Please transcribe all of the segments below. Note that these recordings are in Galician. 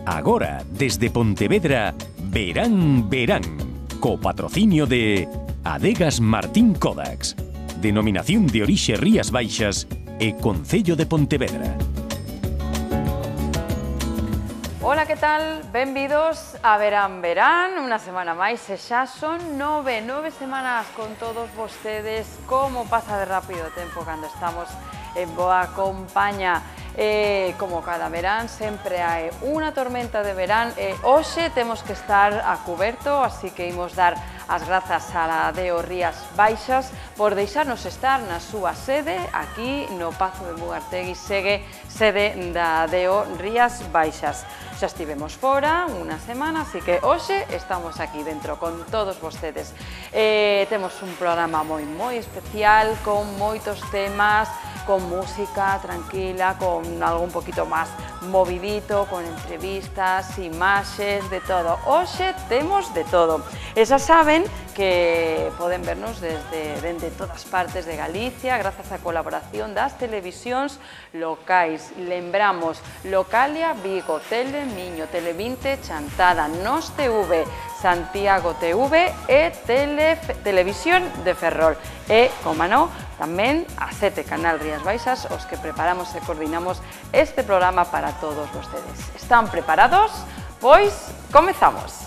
Agora, desde Pontevedra, Verán, Verán, co patrocinio de Adegas Martín Kodax, Denominación de Orixe Rías Baixas e Concello de Pontevedra. Ola, que tal? Benvidos a Verán, Verán, unha semana máis, e xa son nove semanas con todos vostedes. Como pasa de rápido o tempo cando estamos en boa compañía. Como cada verán, sempre hai unha tormenta de verán e hoxe temos que estar a cuberto, así que imos dar as grazas a la Adeo Rías Baixas por deixarnos estar na súa sede aquí no Pazo de Mugartegui, sede da Adeo Rías Baixas. Xa estivemos fora unha semana, así que hoxe estamos aquí dentro con todos vostedes. Temos un programa moi especial, con moitos temas, con música tranquila, con algo un poquito máis movidito, con entrevistas, imaxes, de todo. Hoxe temos de todo. E xa saben que poden vernos desde todas partes de Galicia, grazas á colaboración das televisións locais. Lembramos, Localia, Vigo, Tele, Miño, Tele20, Chantada, Nos TV, Santiago TV e Televisión de Ferrol. E, como non, tamén a 7 Canal Rías Baixas, os que preparamos e coordinamos este programa para todos vostedes. Están preparados? Pois, comezamos!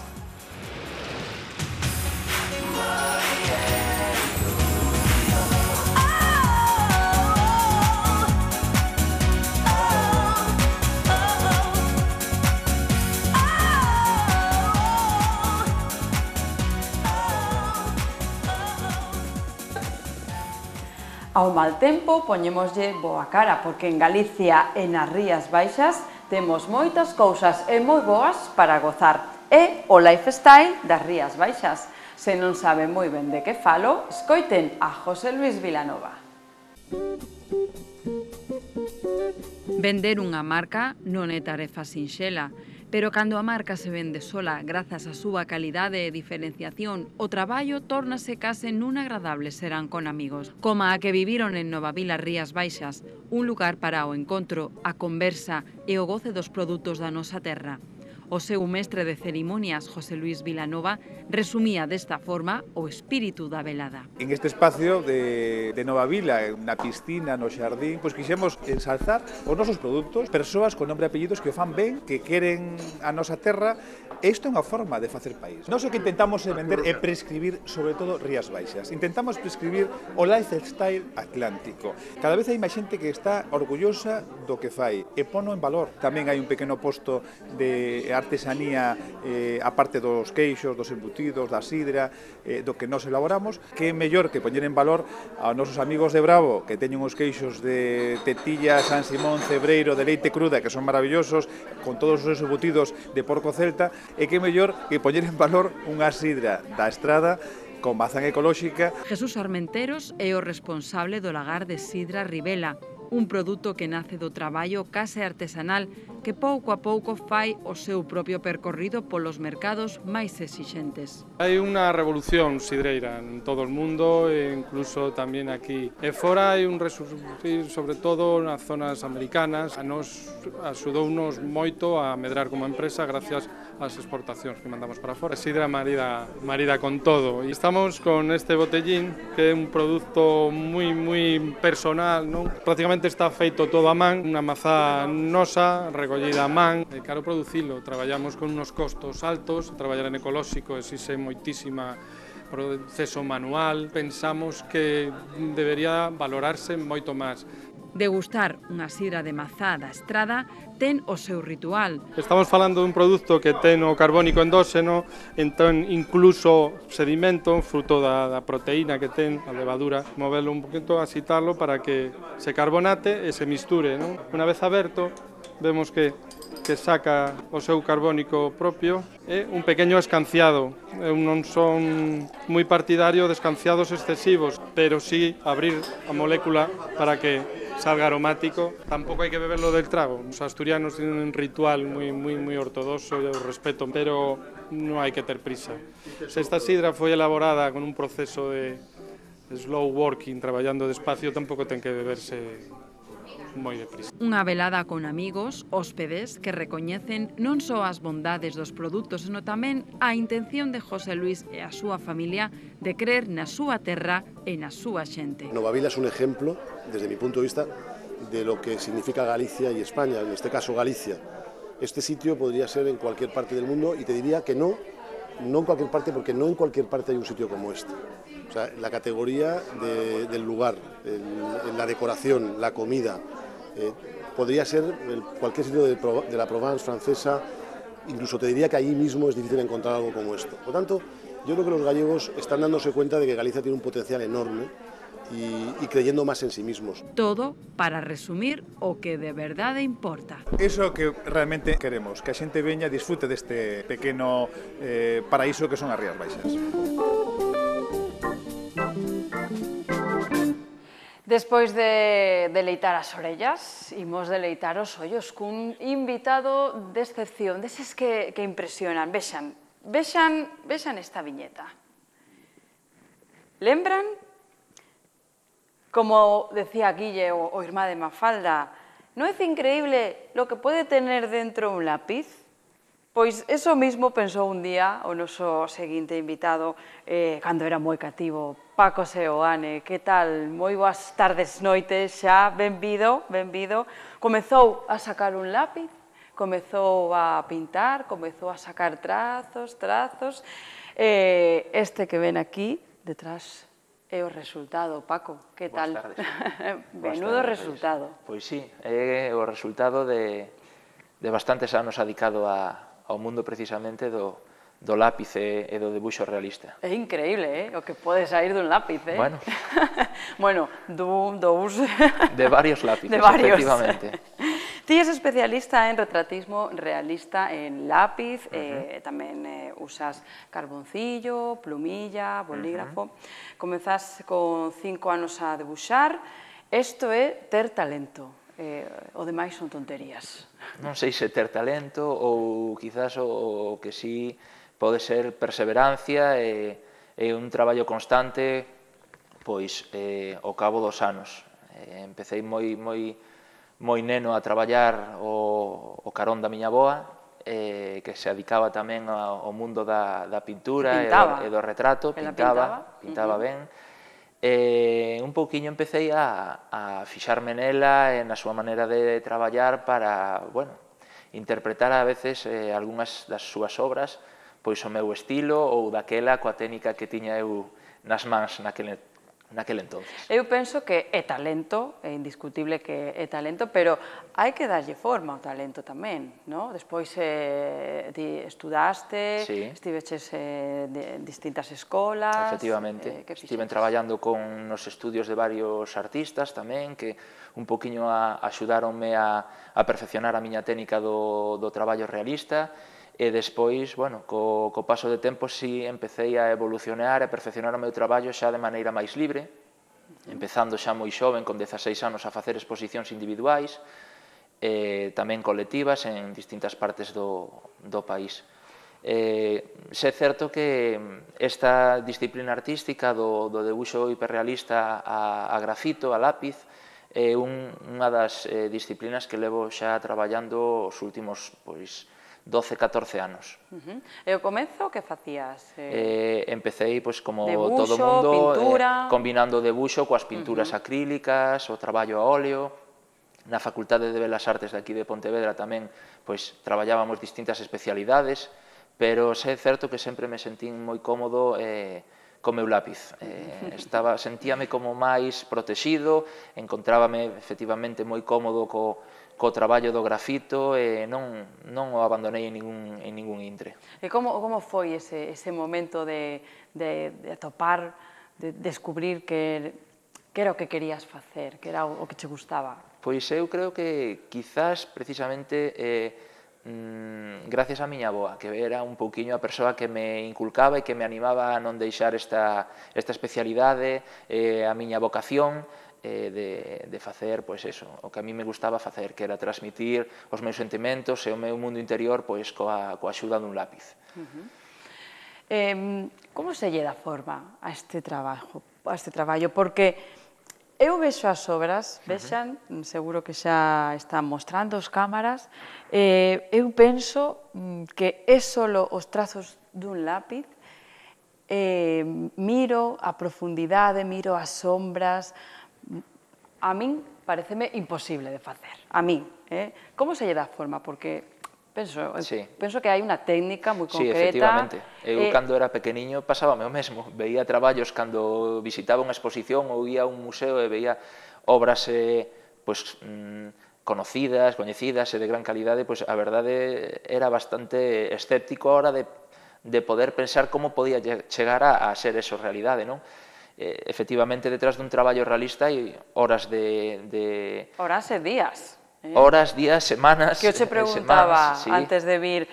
Ao mal tempo poñémoslle boa cara, porque en Galicia e nas Rías Baixas temos moitas cousas e moi boas para gozar. É o lifestyle das Rías Baixas. Se non saben moi ben de que falo, escoiten a José Luis Vilanova. Vender unha marca non é tarefa sinxela, pero cando a marca se vende sola grazas á súa calidade e diferenciación, o traballo tórnase case nun agradable serán con amigos, como a que viviron en Novavila Rías Baixas, un lugar para o encontro, a conversa e o goce dos produtos da nosa terra. O seu mestre de cerimonias, José Luis Vilanova, resumía desta forma o espírito da velada. En este espacio de Novavila, na piscina, no xardín, pois quixemos ensalzar os nosos produtos, persoas con nombre e apellidos que o fan ben, que queren a nosa terra. Isto é unha forma de facer país. Nós o que intentamos é vender e prescribir, sobre todo, Rías Baixas. Intentamos prescribir o lifestyle atlántico. Cada vez hai máis xente que está orgullosa do que fai e pono en valor. Tamén hai un pequeno posto de artesanía, a parte dos queixos, dos embutidos, da sidra, do que nós elaboramos, que é mellor que poñer en valor aos nosos amigos de Bravo, que teñen os queixos de Tetilla, San Simón, Cebreiro, de leite cruda, que son maravillosos, con todos os embutidos de porco celta, e que é mellor que poñer en valor unha sidra da Estrada con mazán ecolóxica. Jesús Armenteros é o responsable do lagar de Sidra Ribela, un produto que nace do traballo case artesanal que pouco a pouco fai o seu propio percorrido polos mercados máis exixentes. Hai unha revolución sidreira en todo o mundo e incluso tamén aquí. E fora hai un resurgir, sobre todo nas zonas americanas. A nos axudounos moito a medrar como empresa gracias ás exportacións que mandamos para fora. A sidra marida con todo. E estamos con este botellín que é un produto moi personal, non? Prácticamente está feito todo a man, unha mazá nosa, recollida a man. É caro producilo, traballamos con unos costos altos, traballar en ecolóxico exixe moitísima proceso manual. Pensamos que debería valorarse moito máis. Degustar unha sidra de mazá da Estrada ten o seu ritual. Estamos falando dun produto que ten o carbónico endóxeno, entón incluso sedimento, fruto da proteína que ten a levadura, movelo un poquito, asitarlo para que se carbonate e se misture, non? Unha vez aberto, vemos que saca o seu carbónico propio e un pequeño escanciado. Eu non son moi partidario de escanciados excesivos, pero sí abrir a molécula para que salga aromático. Tampouco hai que beberlo del trago. Os asturianos tienen un ritual moi ortodoxo e o respeto, pero non hai que ter prisa. Se esta sidra foi elaborada con un proceso de slow working, traballando despacio, tampouco ten que beberse moi deprisa. Unha velada con amigos, hóspedes, que recoñecen non só as bondades dos produtos, sino tamén a intención de José Luis e a súa familia de creer na súa terra e na súa xente. Novavila es un ejemplo, desde mi punto de vista, de lo que significa Galicia y España, en este caso Galicia. Este sitio podría ser en cualquier parte del mundo y te diría que no en cualquier parte, porque no en cualquier parte hay un sitio como este. O sea, la categoría del lugar, la decoración, la comida, podría ser cualquier sitio de la Provence francesa, incluso te diría que allí mismo es difícil encontrar algo como esto. Por lo tanto, yo creo que los gallegos están dándose cuenta de que Galicia tiene un potencial enorme y creyendo más en sí mismos. Todo para resumir o que de verdade importa. Eso que realmente queremos, que a xente veña e disfrute deste pequeno paraíso que son as Rías Baixas. Despois de deleitar as orellas, imos deleitar os ollos cun invitado de excepción, deses que impresionan. Vexan esta viñeta. Lembran? Como decía Guille, o irmá de Mafalda, ¿no es increíble lo que puede tener dentro un lápiz? Pois eso mismo pensou un día o noso seguinte invitado cando era moi cativo, Paco Seoane. Que tal? Moi boas tardes, noites xa, benvido. Comezou a sacar un lápiz, comezou a pintar, comezou a sacar trazos. Este que ven aquí, detrás, é o resultado. Paco, que tal? Boas tardes. Menudo resultado. Pois sí, é o resultado de bastantes anos adicado ao mundo precisamente do lápiz e do debuxo realista. É increíble, o que pode sair dun lápiz, Bueno. Bueno, dous... De varios lápices, efectivamente. Ti és especialista en retratismo realista en lápiz, tamén usas carboncillo, plumilla, bolígrafo. Comezas con 5 anos a debuxar. Isto é ter talento. O demais son tonterías. Non sei se ter talento ou quizás o que sí pode ser perseverancia e un traballo constante pois ao cabo dos anos. Empecei moi neno a traballar o carón da miña avoa, que se adicaba tamén ao mundo da pintura e do retrato, pintaba ben. Un pouquiño empecé a fixarme nela e na súa maneira de traballar para, bueno, interpretar a veces algunhas das súas obras pois o meu estilo ou daquela coa técnica que tiña eu nas mans naquel entonces. Eu penso que é talento, é indiscutible que é talento, pero hai que darlle forma ao talento tamén, non? Despois estudaste, estiveches en distintas escolas... Efectivamente, estiven traballando nos estudios de varios artistas tamén, que un poquinho axudaronme a perfeccionar a miña técnica do traballo realista, e despois, bueno, co paso de tempo, si empecé a evolucionar e a perfeccionar o meu traballo xa de maneira máis libre, empezando xa moi xoven, con 16 anos, a facer exposicións individuais, tamén colectivas en distintas partes do país. É certo que esta disciplina artística do debuxo hiperrealista a grafito, a lápiz, é unha das disciplinas que levo xa traballando os últimos, pois, 12-14 anos. E ao comezo, que facías? Empecei, como todo o mundo, combinando o debuxo coas pinturas acrílicas, o traballo a óleo. Na Facultade de Belas Artes de aquí de Pontevedra tamén traballábamos distintas especialidades, pero é certo que sempre me sentín moi cómodo co meu lápiz. Sentíame como máis protegido, encontrábame efectivamente moi cómodo co traballo do grafito e non o abandonei en ningún intre. E como foi ese momento de atopar, de descubrir que era o que querías facer, que era o que che gustaba? Pois eu creo que quizás precisamente gracias a miña avoa, que era un pouquiño a persoa que me inculcaba e que me animaba a non deixar esta especialidade, a miña vocación, de facer, pois eso, o que a mí me gustaba facer, que era transmitir os meus sentimentos e o meu mundo interior pois coa axuda dun lápiz. Como se lle dá forma a este traballo? Porque Eu vexo as obras, vexan, seguro que xa están mostrando as cámaras, eu penso que é solo os trazos dun lápiz, miro a profundidade, miro as sombras, a min pareceme imposible de facer, a min. Como se lle dá forma? Porque penso que hai unha técnica moi concreta. Sí, efectivamente. Eu, cando era pequeniño, pasábame o mesmo. Veía traballos cando visitaba unha exposición ou ia a un museo e veía obras conocidas, coñecidas e de gran calidade, pois a verdade era bastante escéptico a hora de poder pensar como podía chegar a ser eso realidade, non? Efectivamente, detrás dun traballo realista hai horas de... Horas e días. Horas, días, semanas... Que eu che preguntaba antes de vir,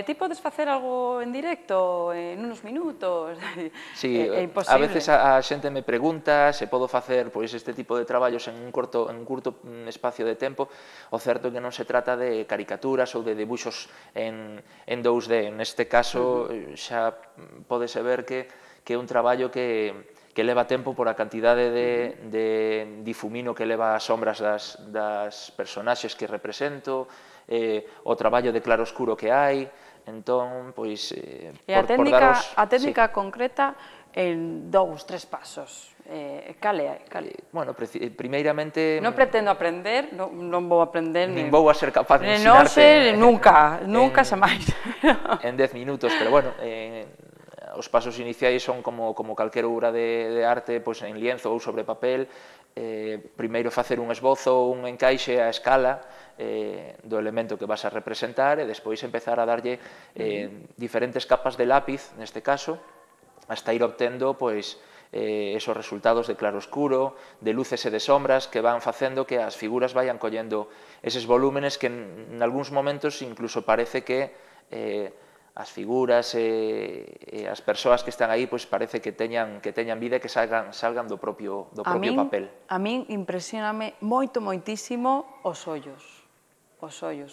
ti podes facer algo en directo en unos minutos? Sí, é imposible. a veces a xente me pregunta se podo facer este tipo de traballos en un curto espacio de tempo. O certo é que non se trata de caricaturas ou de dibuixos en 2D. Neste caso xa pódese ver que é un traballo que leva tempo por a cantidade de difumino que leva as sombras das personaxes que represento, o traballo de claro-oscuro que hai, entón, pois... E a técnica concreta en 2, 3 pasos, cal é? Bueno, primeiramente... Non pretendo aprender, non vou aprender... Nin vou a ser capaz de Non sei, ensinarte... nunca xa máis. En 10 minutos, pero bueno... Os pasos iniciais son como calquera obra de arte en lienzo ou sobre papel. Primeiro facer un esbozo, un encaixe a escala do elemento que vas a representar e despois empezar a darlle diferentes capas de lápiz, neste caso, hasta ir obtendo esos resultados de claroscuro, de luces e de sombras que van facendo que as figuras vayan collendo eses volúmenes que en algúns momentos incluso parece que as figuras e as persoas que están aí parece que teñan vida e que salgan do propio papel. A min impresioname moitísimo os ollos.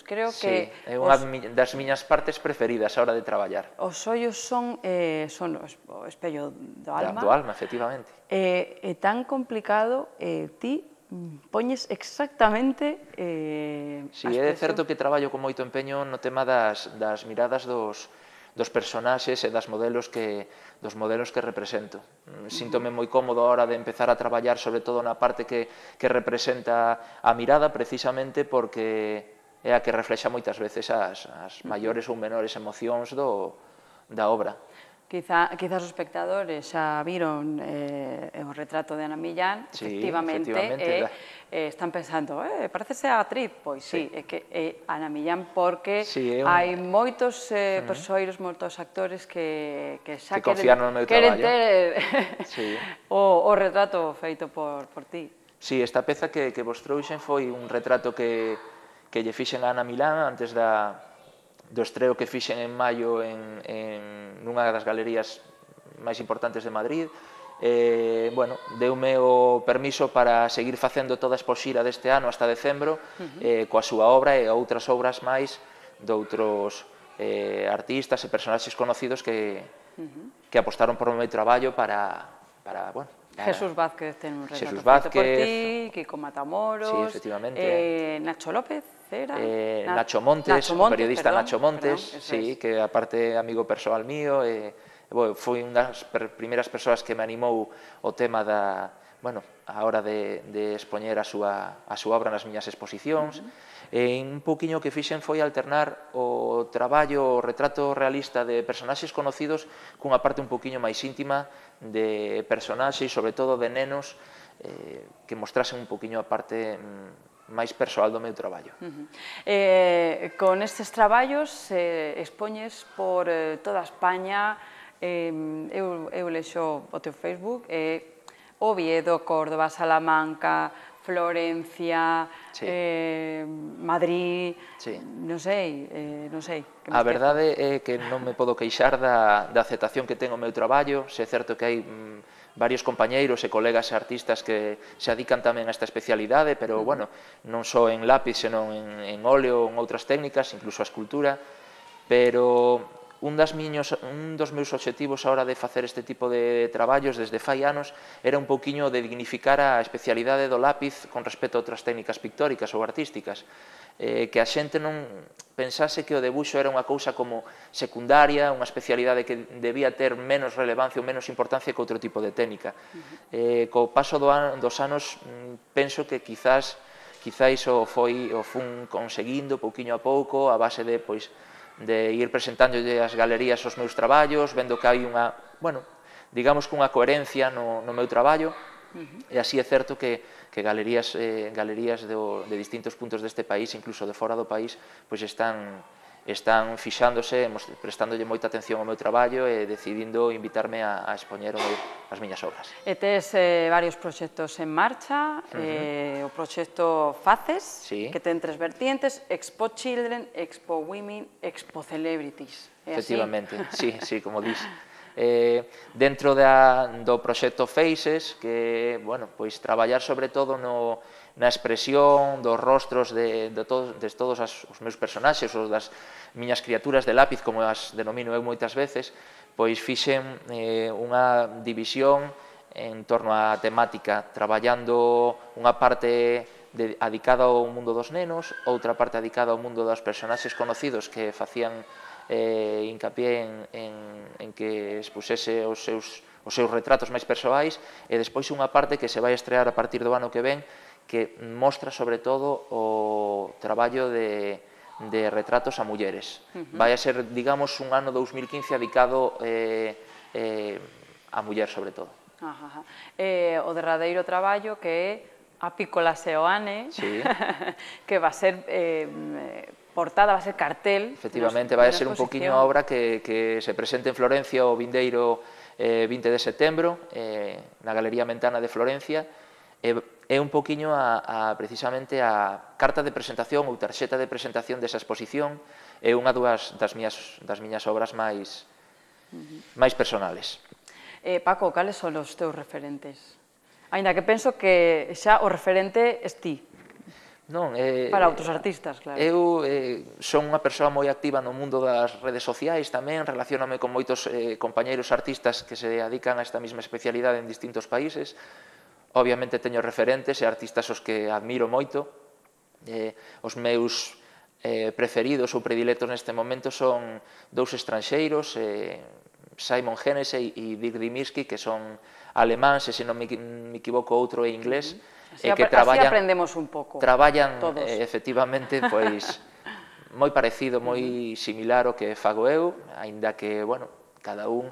Creo que... É unha das miñas partes preferidas a hora de traballar. Os ollos son o espello do alma. Do alma, efectivamente. É tan complicado, ti poñes exactamente... Si, é certo que traballo con moito empeño no tema das miradas dos personaxes e dos modelos que represento. Síntome moi cómodo a hora de empezar a traballar, sobre todo na parte que representa a mirada, precisamente porque é a que reflexa moitas veces as maiores ou menores emocións da obra. Quizás os espectadores xa viron o retrato de Ana Millán, efectivamente, están pensando, parecese a actriz, pois sí, é que é Ana Millán porque hai moitos persoeiros, moitos actores que xa queren ter o retrato feito por ti. Sí, esta peza que vos trouxen foi un retrato que lle fixen a Ana Millán antes do estreo que fixen en maio en unha das galerías máis importantes de Madrid. Deume o permiso para seguir facendo toda a expoxira deste ano hasta decembro coa súa obra e outras obras máis doutros artistas e personaxes conocidos que apostaron por o meu traballo para... Jesús Vázquez ten un retrato feito por ti, Kiko Matamoros, Nacho López, Nacho Montes, o periodista Nacho Montes, que aparte é amigo persoal mío, foi unha das primeiras persoas que me animou o tema a hora de expoñer a súa obra nas miñas exposicións. Un poquinho que fixen foi alternar o traballo, o retrato realista de personaxes conocidos cunha parte un poquinho máis íntima de personaxes, sobre todo de nenos, que mostrasen un poquinho a parte máis persoal do meu traballo. Con estes traballos expoñes por toda España, eu lexo o teu Facebook, Oviedo, Córdoba, Salamanca, Florencia, Madrid, non sei. A verdade é que non me podo queixar da aceptación que ten o meu traballo. É certo que hai varios compañeiros e colegas e artistas que se adican tamén a esta especialidade, pero, non só en lápiz, senón en óleo, en outras técnicas, incluso a escultura, pero un dos meus obxectivos a hora de facer este tipo de traballos desde fai anos era un pouquiño de dignificar a especialidade do lápiz con respecto a outras técnicas pictóricas ou artísticas, que a xente non pensase que o debuxo era unha cousa como secundaria, unha especialidade que debía ter menos relevancia ou menos importancia que outro tipo de técnica. Co paso dos anos penso que quizáis o fun conseguindo pouquiño a pouco a base de ir presentándolle as galerías os meus traballos, vendo que hai unha, digamos que unha coherencia no meu traballo, e así é certo que galerías de distintos puntos deste país, incluso de fora do país, están fixándose, prestándolle moita atención ao meu traballo e decidindo invitarme a expoñer as miñas obras. E tes varios proxectos en marcha, o proxecto Faces, que ten 3 vertientes, Expo Children, Expo Women, Expo Celebrities. Efectivamente, sí, como dis. Dentro do proxecto Faces, que, traballar sobre todo na expresión dos rostros de todos os meus personaxes, ou das miñas criaturas de lápiz, como as denomino eu moitas veces, fixen unha división en torno á temática, traballando unha parte dedicada ao mundo dos nenos, outra parte dedicada ao mundo dos personaxes conocidos que facían hincapié en que expusese os seus retratos máis persoais, e despois unha parte que se vai estrear a partir do ano que ven, que mostra sobre todo o traballo de retratos a mulleres. Vai a ser, digamos, un ano 2015 dedicado a muller sobre todo. O derradeiro traballo que é a Piccola Seoane, que va a ser portada, va a ser cartel. Efectivamente, vai a ser un poquinho a obra que se presente en Florencia o vindeiro 20 de setembro, na Galería Mentana de Florencia. É un poquinho precisamente a carta de presentación ou tarxeta de presentación desa exposición, é unha das miñas obras máis personales. Paco, cales son os teus referentes? Ainda que penso que xa o referente es ti. Para outros artistas, claro. Eu son unha persoa moi activa no mundo das redes sociais tamén, relacioname con moitos compañeiros artistas que se dedican a esta mesma especialidade en distintos países. Obviamente teño referentes e artistas os que admiro moito. Os meus preferidos ou predilectos neste momento son 2 estranxeiros, Simon Genese e Dirk Dimirsky, que son alemáns, e se non me equivoco outro é inglés. Así aprendemos un pouco. Traballan, efectivamente, moi parecido, moi similar ao que fago eu, aínda que, cada un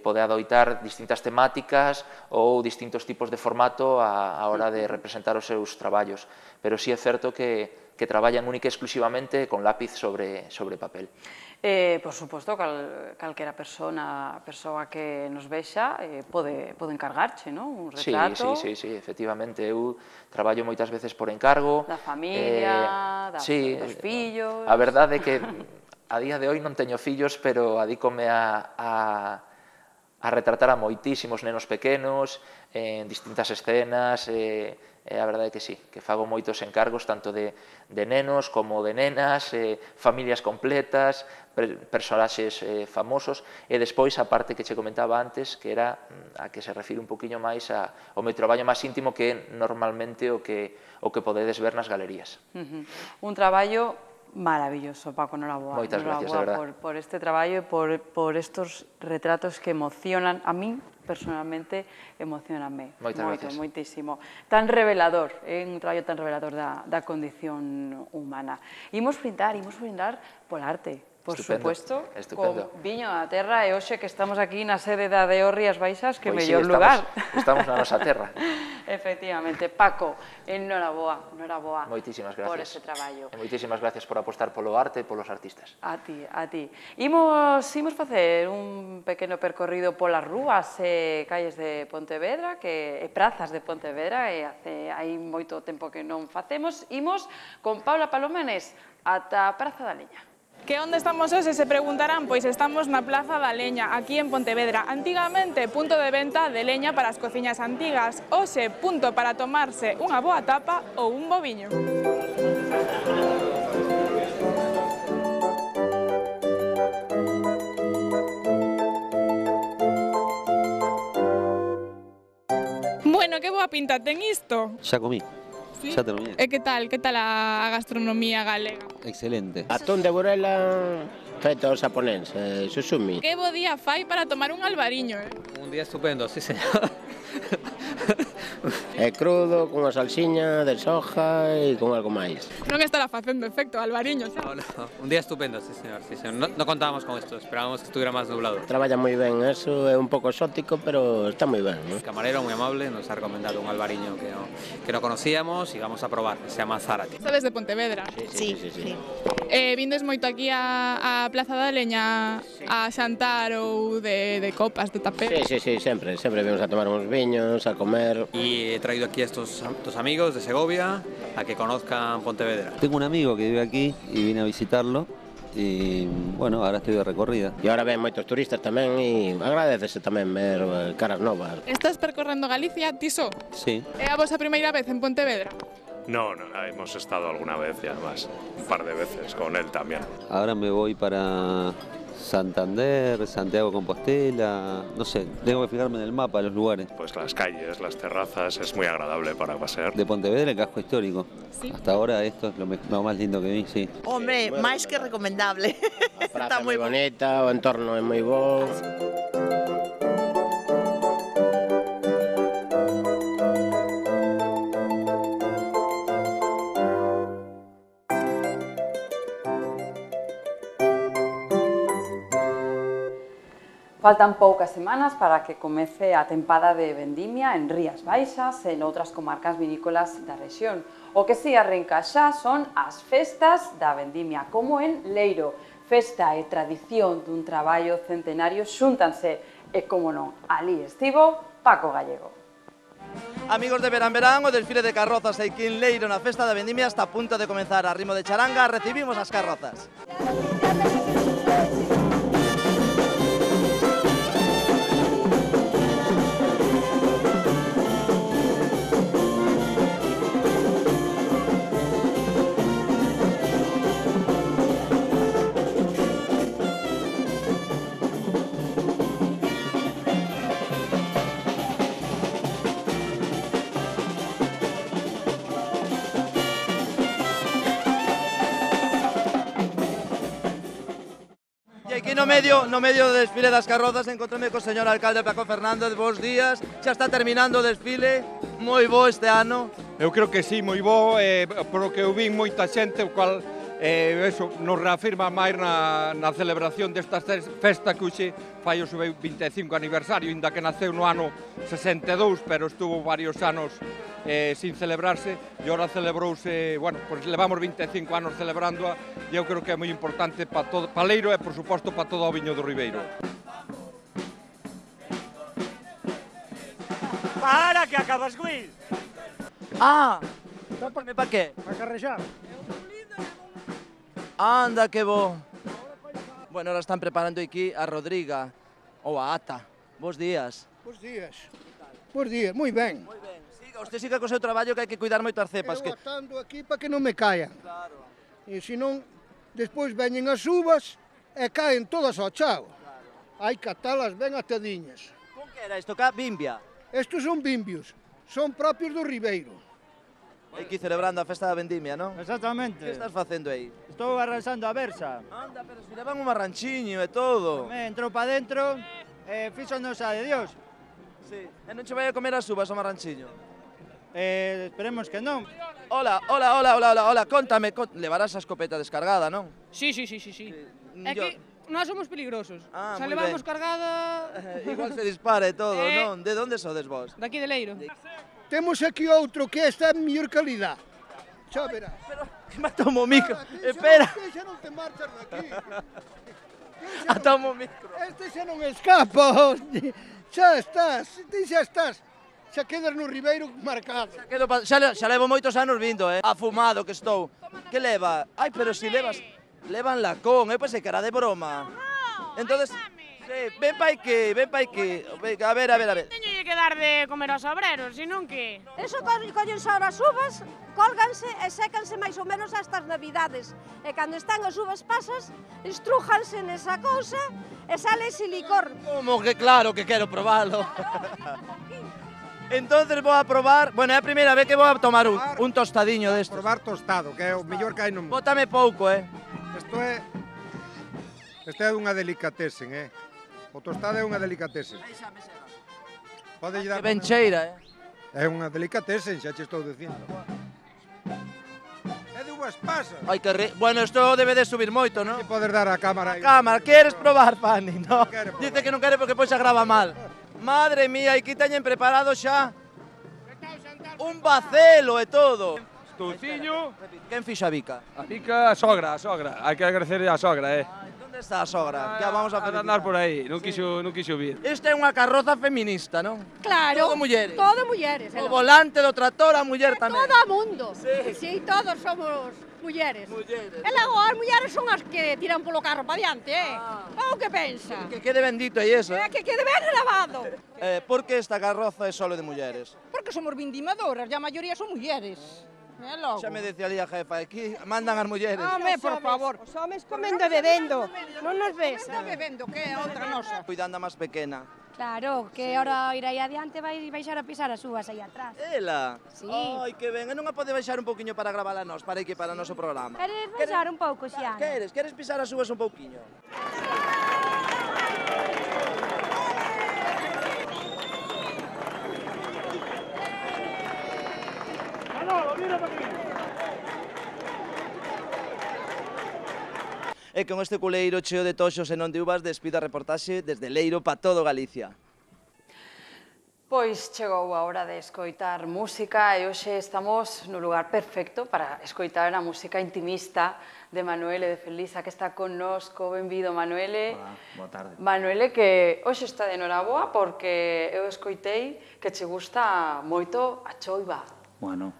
pode adoitar distintas temáticas ou distintos tipos de formato a hora de representar os seus traballos, pero sí é certo que traballan única e exclusivamente con lápiz sobre papel. Por suposto, calquera persoa que nos vexa pode encargarche, un retrato. Sí, efectivamente, eu traballo moitas veces por encargo. Da familia, dos fillos... A verdade é que a día de hoy non teño fillos, pero adícome a retratar a moitísimos nenos pequenos en distintas escenas, e a verdade é que sí, que fago moitos encargos tanto de nenos como de nenas, familias completas, personaxes famosos, e despois a parte que che comentaba antes, que era a que se refire un poquinho máis ao meu traballo máis íntimo, que é normalmente o que podedes ver nas galerías. Un traballo maravilloso, Paco, noraboa. Moitas gracias, de verdad. Por este traballo e por estos retratos que emocionan, a min, personalmente, emocioname. Moitas gracias. Moitísimo. Tan revelador, un traballo tan revelador da condición humana. Imos brindar pola arte. Por supuesto, con viño da terra, e hoxe que estamos aquí na sede da de Rías Baixas, que mellor lugar. Estamos na nosa terra. Efectivamente. Paco, enhoraboa Moitísimas gracias por este traballo. E moitísimas gracias por apostar polo arte e polos artistas. A ti. Imos facer un pequeno percorrido polas rúas e calles de Pontevedra, e prazas de Pontevedra, e hai moito tempo que non facemos. Imos con Paula Palomenes ata a Praza da Leña. Que onde estamos hoxe, se preguntarán, pois estamos na Plaza da Leña, aquí en Pontevedra. Antigamente, punto de venta de leña para as cociñas antigas. Hoxe, punto para tomarse unha boa tapa ou un bo viño. boa pinta ten isto. Ya comí, Sí? ya terminé. E que tal a gastronomía galega? Excelente. Atún de burela feito xaponés, sushumi. Que bo día fai para tomar un albariño, Un día estupendo, sí señor. É crudo, cunha salsiña de soja e con algo máis. Non estará facendo efecto albariño, xa? No, un día estupendo, sí señor. Sí, señor. No contábamos con esto, esperábamos que estuviera más nublado. Traballa moi ben, eso é un pouco exótico, pero está moi ben, ¿no? El camarero muy amable nos ha recomendado un albariño que no conocíamos y vamos a probar, que se llama Zárate. Sabes de Pontevedra? Sí. Vindes moito aquí a Plaza da Leña a xantar ou de copas, de tapé? Sí, sempre vimos a tomar uns viños, a comer. Y he traído aquí a estos amigos de Segovia a que conozcan Pontevedra. Tengo un amigo que vive aquí y vine a visitarlo y bueno, ahora estoy de recorrida. E ahora ven moitos turistas tamén e agradecese tamén ver caras novas. Estás percorrendo Galicia, ti só? Sí. É a vosa primeira vez en Pontevedra? No, hemos estado alguna vez ya más, un par de veces con él también. Ahora me voy para Santander, Santiago de Compostela, no sé, tengo que fijarme en el mapa de los lugares. Pues las calles, las terrazas, es muy agradable para pasear. De Pontevedra, el casco histórico. Sí. Hasta ahora esto es lo más lindo que vi, sí. Hombre, máis que recomendable. A praza é moi bonita, o entorno é moi bo. Faltan poucas semanas para que comece a tempada de vendimia en Rías Baixas e noutras comarcas vinícolas da rexión. O que si arrenca xa son as festas da vendimia, como en Leiro. Festa e tradición dun traballo centenario xúntanse e, como non, ali estivo Paco Gallego. Amigos de Verán Verán, o desfile de carrozas aquí en Leiro na festa da vendimia está a punto de comenzar. A ritmo de charanga recibimos as carrozas. Aquí no medio do desfile das carrozas encontrome co señor alcalde Paco Fernández. Bos días, xa está terminando o desfile, moi bo este ano. Eu creo que sí, moi bo, polo que eu vi moita xente, o cual eso nos reafirma máis na celebración desta festa que hoxe fai o seu 25 aniversario, inda que naceu no ano 62, pero estuvo varios anos sin celebrarse e ahora celebrouse, bueno, pues levamos 25 anos celebrándoa e eu creo que é moi importante para Leiro e, por suposto, para todo o viño do Ribeiro. Para, que acabas, Will! Ah, para qué? Para carrejar. Anda, que bo. Bueno, ahora están preparando aquí a Rodriga, ou a Ata. Bos días. Bos días. Bos días, moi ben. Moi ben. Usted siga co seu traballo que hai que cuidar moito as cepas. Eu atando aquí para que non me caian. Claro. E senón, despois veñen as uvas e caen todas ao chao. Claro. Hai que atalas ben atadiñas. Con que era isto? Cá, bimbia? Estos son bimbios, son propios do Ribeiro. Aquí celebrando a festa da vendimia, non? Exactamente. Que estás facendo aí? Estou arrasando a versa. Anda, pero se levan un marranchiño e todo. Entrou para dentro e fíxonos a de Dios. Sí. E non che vai a comer as uvas o marranchiño? Esperemos que non. Hola, contame, levarás a escopeta descargada, non? Sí. É que nós somos peligrosos. Se levamos cargada... Igual se dispare todo, non? De onde sodes vos? De aquí de Leiro. Temos aquí outro que esta é mellor calidad. Xa verás. Pero que me atomo o micro. Espera. Xa non te marchas daqui. Atomo o micro. Este xa non escapa. Xa estás, ti xa estás. Xa quedas no Ribeiro marcado. Xa levo moitos anos vindo, afumado que estou. Que leva? Ai, pero si levas... Levan lacón, pensei que era de broma. Entonces, sí, ven pa aquí. A ver. Teño que dar de comer aos obreros, senón que... Eso collense ahora as uvas, cólganse e sécanse máis ou menos hasta as navidades. E cando están as uvas pasas, estrújanse nesa cousa e sale ese licor. Como que claro que quero probalo. Entonces vou a probar, bueno, é a primeira vez que vou a tomar un tostadiño destes. Probar tostado, que é o mellor que hai no mundo. Bótame pouco, Este é unha delicatesen, O tostado é unha delicatesen. Que ben cheira, É unha delicatesen, xa che estou dicindo. É de uvas pasas. Ai, que bueno, isto debe de subir moito, non? Que podes dar a cámara aí? Cámara, queres probar, Fanny? No, dice que non quere porque pois xa grava mal. Madre mía, aquí teñen preparado xa un bacelo e todo. Touciño. Quen fixo a bica? A bica, a sogra. Hai que agradecer a sogra, Onde está a sogra? Ya vamos a felicitar. andar por aí, non quixo vir. Esta é unha carroza feminista, non? Claro. Todo mulleres. Todo mulleres. O volante do tractor a muller tamén. Todo o mundo. Sí, todos somos mulleres. E logo as mulleres son as que tiran polo carro para diante, O que pensa? Que quede bendito aí eso. Que quede ben lavado. Por que esta carroza é solo de mulleres? Porque somos vindimadoras, e a maioría son mulleres. Xa me decía ali a jefa, aquí mandan as mulleres. Home, por favor. Os homes comendo e bebendo, non nos ves. Non bebendo, que é outra nosa. Cuidando a máis pequena. Claro, que ahora ir aí adiante vai baixar a pisar as uvas aí atrás. Ela? Sí. Ai, que ben. E non a pode baixar un pouquiño para gravar a nós, para o noso programa? Queres baixar un pouco, Xiana? Queres pisar as uvas un pouquiño? E con este culeiro cheo de toxos e non de uvas despido a reportaxe desde Leiro para todo Galicia. Pois chegou a hora de escoitar música e hoxe estamos no lugar perfecto para escoitar a música intimista de Manuele de Felisa, que está connosco. Benvido, Manuele. Hola, boa tarde. Manuele, que hoxe está de noraboa porque eu escoitei que che gusta moito a choiva. Bueno,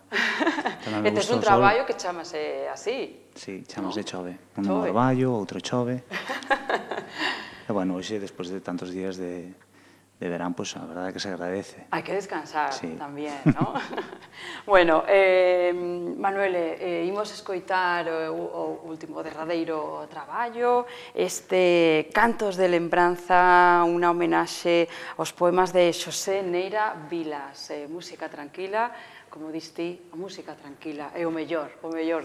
E tes un traballo que chamase así. Sí, chamase chove. Un no traballo, outro chove. E bueno, hoxe, despois de tantos días de verán, pois a verdade é que se agradece. Hai que descansar tamén, non? Bueno, Manuele, imos escoitar o último derradeiro traballo, este Cantos de Lembranza, unha homenaxe aos poemas de Xosé Neira Vilas, música tranquila. Como diste, a música tranquila é o mellor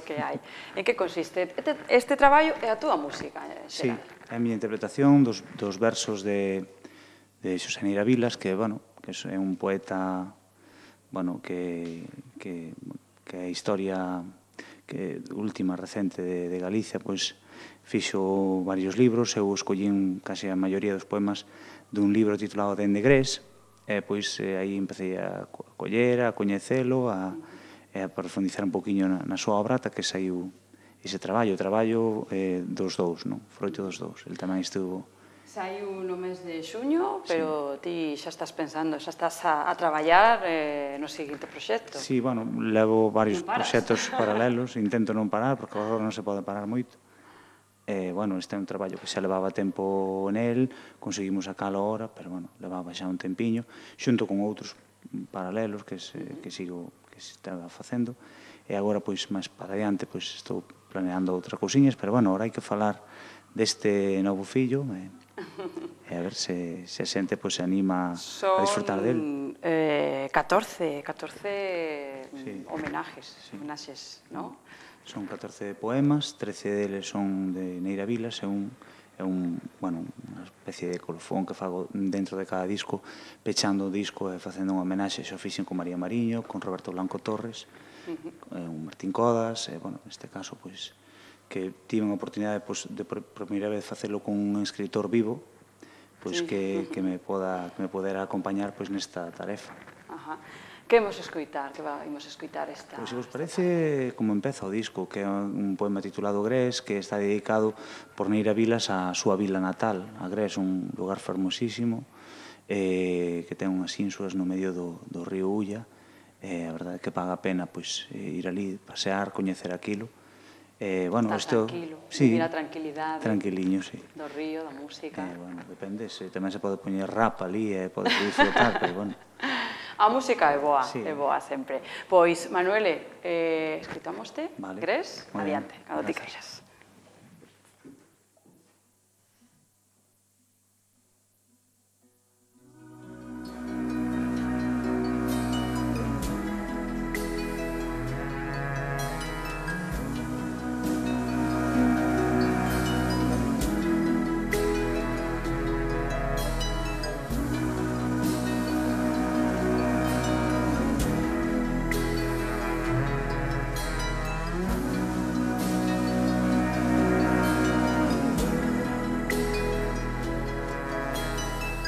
que hai. En que consiste? Este traballo é a túa música, Sí, é a miña interpretación dos versos de Xosé Neira Vilas, que é un poeta que a historia última recente de Galicia fixo varios libros. Eu escollín case a maioría dos poemas dun libro titulado Dende Grés, e pois aí empecé a coller, a coñecelo, a profundizar un poquinho na súa obra, ata que saiu ese traballo dos dous, froito dos dous. El tamén estivo... Saiu no mes de xuño, pero ti xa estás pensando, xa estás a traballar no seguinte proxecto. Sí, levo varios proxectos paralelos, intento non parar, porque agora non se pode parar moito. Este é un traballo que xa levaba tempo nel, conseguimos sacalo ahora, pero levaba xa un tempiño, xunto con outros paralelos que estaba facendo, e agora, máis para adiante, estou planeando outras cousiñas, pero agora hai que falar deste novo fillo, e a ver se a xente se anima a disfrutar del. 14 homenaxes, non? Son 14 poemas, 13 deles son de Neira Vilas, é unha especie de colofón que fago dentro de cada disco, pechando o disco e facendo unha homenaxe. Xo fixen con María Mariño, con Roberto Blanco Torres, un Martín Codas, neste caso, que tive a oportunidade de por primeira vez facelo con un escritor vivo, que me podera acompañar nesta tarefa. Que imos escoitar? Que imos escoitar esta? Se vos parece, como empeza o disco, que é un poema titulado Grés, que está dedicado por Neira Vilas á súa vila natal. A Grés, un lugar fermosísimo, que ten unhas ínsulas no medio do río Ulla. A verdade é que paga a pena ir ali, pasear, coñecer aquilo. Estar tranquilo, vivir a tranquilidade. Tranquiliño, sí. Do río, da música. Depende, tamén se pode poñer rap ali e pode disfrutar, pero A música é boa sempre. Pois, Manuele, escoitamoste, Grés, adiante, cando ti queixas.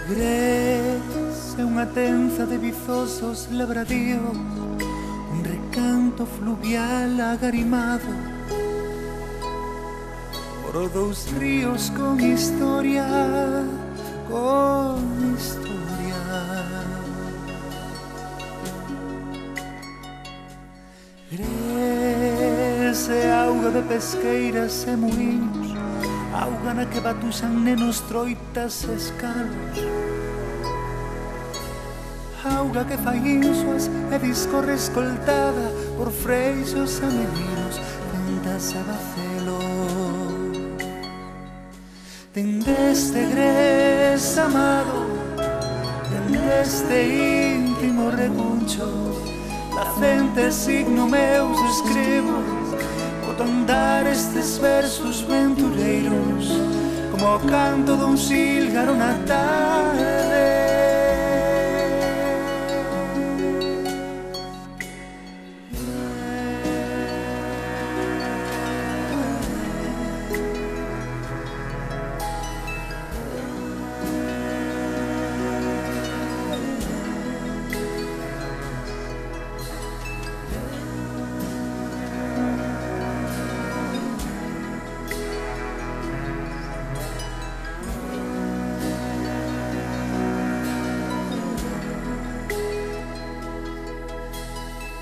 Gres é unha tenza de vizosos labradíos, un recanto fluvial agarimado por dous ríos con historia, con historia. Gres é auga de pesqueiras e muiños, auga na que batuxan nenos, troitas e escalos, auga que fai insuas e discorre escoltada por freixos e meninos, ventas e bacelos. Dende este Gres amado, dende este íntimo recuncho, lacente signo meus escribo, boto andar estes versos ventureiros, como o canto dun sílgaro na tarde.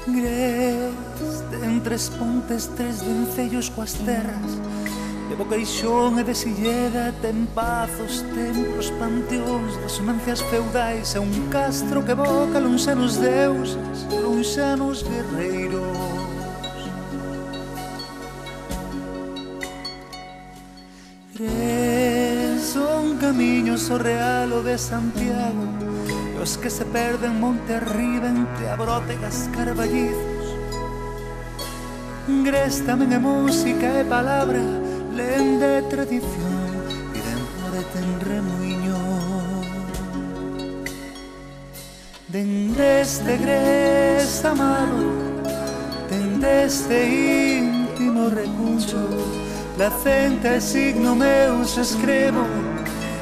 Gres, ten tres pontes, tres vencellos coas terras, de Boqueixón e de Silleda, ten pazos, templos, panteóns, resonancias feudais, e un castro que evoca lonxanos deuses, lonxanos guerreiros. Gres, son camiños o Real o de Santiago, os que se perden monte arriba entre abrótegas carballizos. Gres tamén é música e palabra, lenda e tradición, e dentro de ten remuiño. Dende este Gres amado, dende este íntimo recuncho, lacente e signo meus escribo,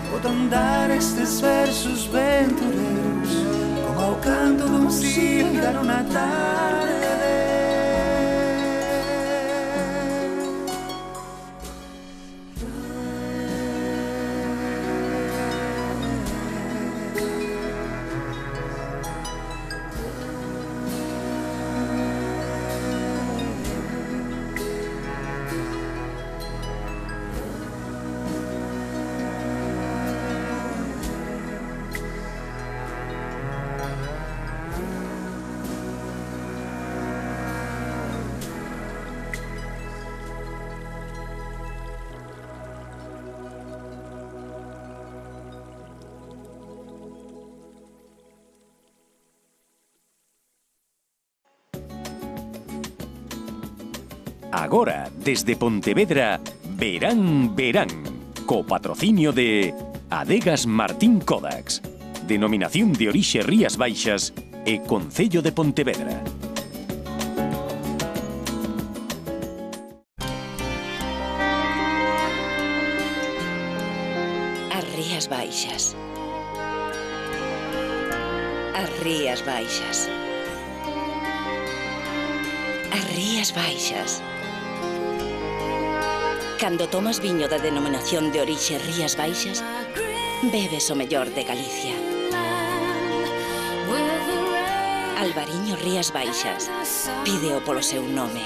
boto andar estes versos ventureiros, como o canto dun sílgaro na tarde. Agora, desde Pontevedra, Verán, Verán, co patrocinio de Adegas Martín Kodax, Denominación de Orixe Rías Baixas e Concello de Pontevedra. As Rías Baixas. As Rías Baixas. As Rías Baixas. Cando tomas viño da denominación de orixe Rías Baixas, bebes o mellor de Galicia. Alvariño Rías Baixas, pídeo polo seu nome.